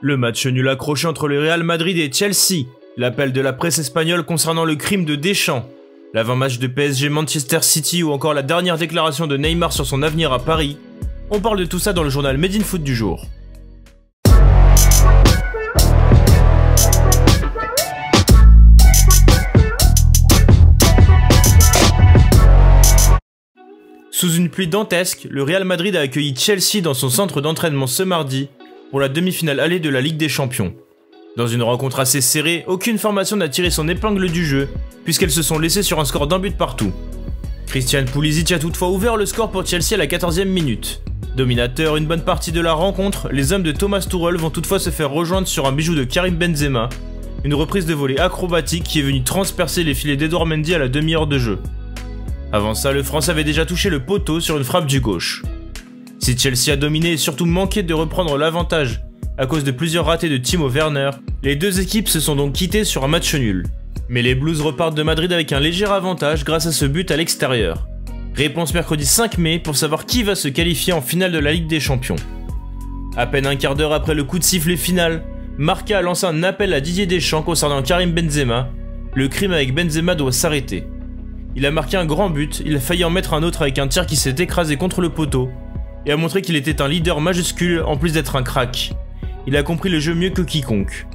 Le match nul accroché entre le Real Madrid et Chelsea, l'appel de la presse espagnole concernant le crime de Deschamps, l'avant-match de PSG Manchester City ou encore la dernière déclaration de Neymar sur son avenir à Paris, on parle de tout ça dans le journal Made in Foot du jour. Sous une pluie dantesque, le Real Madrid a accueilli Chelsea dans son centre d'entraînement ce mardi pour la demi-finale allée de la Ligue des Champions. Dans une rencontre assez serrée, aucune formation n'a tiré son épingle du jeu, puisqu'elles se sont laissées sur un score d'un but partout. Christian Pulisic a toutefois ouvert le score pour Chelsea à la 14e minute. Dominateur une bonne partie de la rencontre, les hommes de Thomas Tuchel vont toutefois se faire rejoindre sur un bijou de Karim Benzema, une reprise de volée acrobatique qui est venue transpercer les filets d'Edouard Mendy à la demi-heure de jeu. Avant ça, le Français avait déjà touché le poteau sur une frappe du gauche. Si Chelsea a dominé et surtout manqué de reprendre l'avantage à cause de plusieurs ratés de Timo Werner, les deux équipes se sont donc quittées sur un match nul. Mais les Blues repartent de Madrid avec un léger avantage grâce à ce but à l'extérieur. Réponse mercredi 5 mai pour savoir qui va se qualifier en finale de la Ligue des Champions. À peine un quart d'heure après le coup de sifflet final, Marca a lancé un appel à Didier Deschamps concernant Karim Benzema. Le crime avec Benzema doit s'arrêter. Il a marqué un grand but, il a failli en mettre un autre avec un tir qui s'est écrasé contre le poteau, et a montré qu'il était un leader majuscule en plus d'être un crack. Il a compris le jeu mieux que quiconque.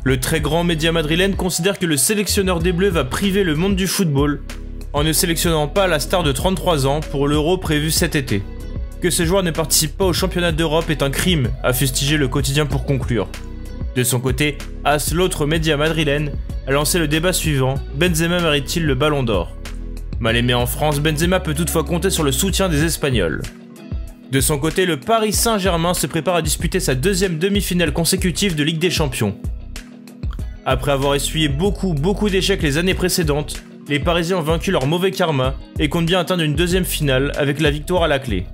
Le très grand média madrilène considère que le sélectionneur des Bleus va priver le monde du football en ne sélectionnant pas la star de 33 ans pour l'Euro prévu cet été. Que ce joueur ne participe pas au championnat d'Europe est un crime, a fustigé le quotidien pour conclure. De son côté, AS, l'autre média madrilène, a lancé le débat suivant: Benzema mérite-t-il le ballon d'or? Mal aimé en France, Benzema peut toutefois compter sur le soutien des Espagnols. De son côté, le Paris Saint-Germain se prépare à disputer sa deuxième demi-finale consécutive de Ligue des Champions. Après avoir essuyé beaucoup d'échecs les années précédentes, les Parisiens ont vaincu leur mauvais karma et comptent bien atteindre une deuxième finale avec la victoire à la clé.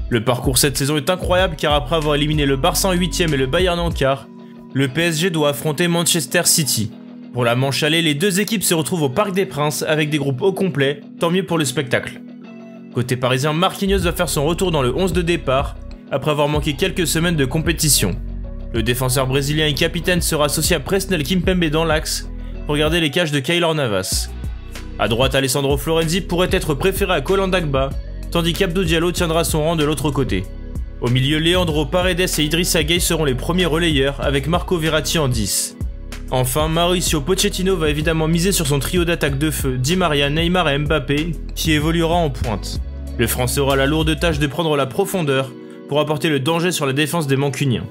Le parcours cette saison est incroyable car après avoir éliminé le Barça en 8ème et le Bayern en quart, le PSG doit affronter Manchester City. Pour la manche allée, les deux équipes se retrouvent au Parc des Princes avec des groupes au complet, tant mieux pour le spectacle. Côté parisien, Marquinhos va faire son retour dans le 11 de départ, après avoir manqué quelques semaines de compétition. Le défenseur brésilien et capitaine sera associé à Presnel Kimpembe dans l'axe, pour garder les cages de Keylor Navas. À droite, Alessandro Florenzi pourrait être préféré à Kolan Dagba, tandis qu'Abdou Diallo tiendra son rang de l'autre côté. Au milieu, Leandro Paredes et Idrissa Gueye seront les premiers relayeurs, avec Marco Verratti en 10. Enfin, Mauricio Pochettino va évidemment miser sur son trio d'attaque de feu Di Maria, Neymar et Mbappé, qui évoluera en pointe. Le Français aura la lourde tâche de prendre la profondeur pour apporter le danger sur la défense des Mancuniens.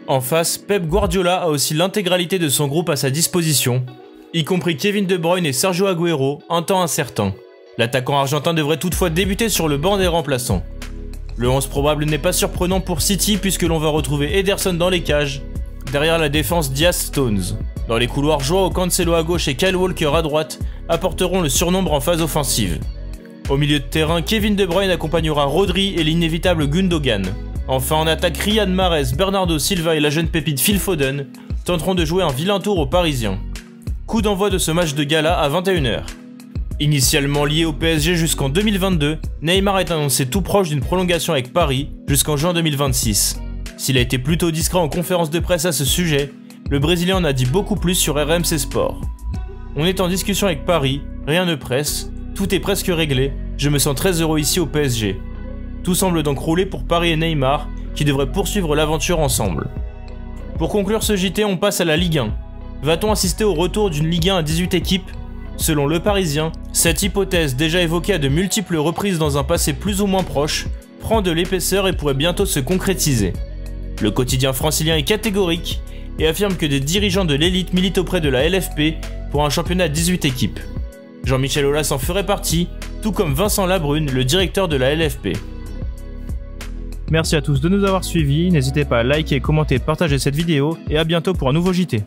En face, Pep Guardiola a aussi l'intégralité de son groupe à sa disposition, y compris Kevin De Bruyne et Sergio Agüero, un temps incertain. L'attaquant argentin devrait toutefois débuter sur le banc des remplaçants. Le 11 probable n'est pas surprenant pour City puisque l'on va retrouver Ederson dans les cages, derrière la défense Diaz-Stones. Dans les couloirs, Joao Cancelo à gauche et Kyle Walker à droite apporteront le surnombre en phase offensive. Au milieu de terrain, Kevin De Bruyne accompagnera Rodri et l'inévitable Gundogan. Enfin en attaque, Riyad Mahrez, Bernardo Silva et la jeune pépite Phil Foden tenteront de jouer un vilain tour aux Parisiens. Coup d'envoi de ce match de gala à 21h. Initialement lié au PSG jusqu'en 2022, Neymar est annoncé tout proche d'une prolongation avec Paris jusqu'en juin 2026. S'il a été plutôt discret en conférence de presse à ce sujet, le Brésilien en a dit beaucoup plus sur RMC Sport. On est en discussion avec Paris, rien ne presse, tout est presque réglé, je me sens très heureux ici au PSG. Tout semble donc rouler pour Paris et Neymar, qui devraient poursuivre l'aventure ensemble. Pour conclure ce JT, on passe à la Ligue 1. Va-t-on assister au retour d'une Ligue 1 à 18 équipes? Selon Le Parisien, cette hypothèse, déjà évoquée à de multiples reprises dans un passé plus ou moins proche, prend de l'épaisseur et pourrait bientôt se concrétiser. Le quotidien francilien est catégorique et affirme que des dirigeants de l'élite militent auprès de la LFP pour un championnat à 18 équipes. Jean-Michel Aulas en ferait partie, tout comme Vincent Labrune, le directeur de la LFP. Merci à tous de nous avoir suivis, n'hésitez pas à liker, commenter, partager cette vidéo et à bientôt pour un nouveau JT.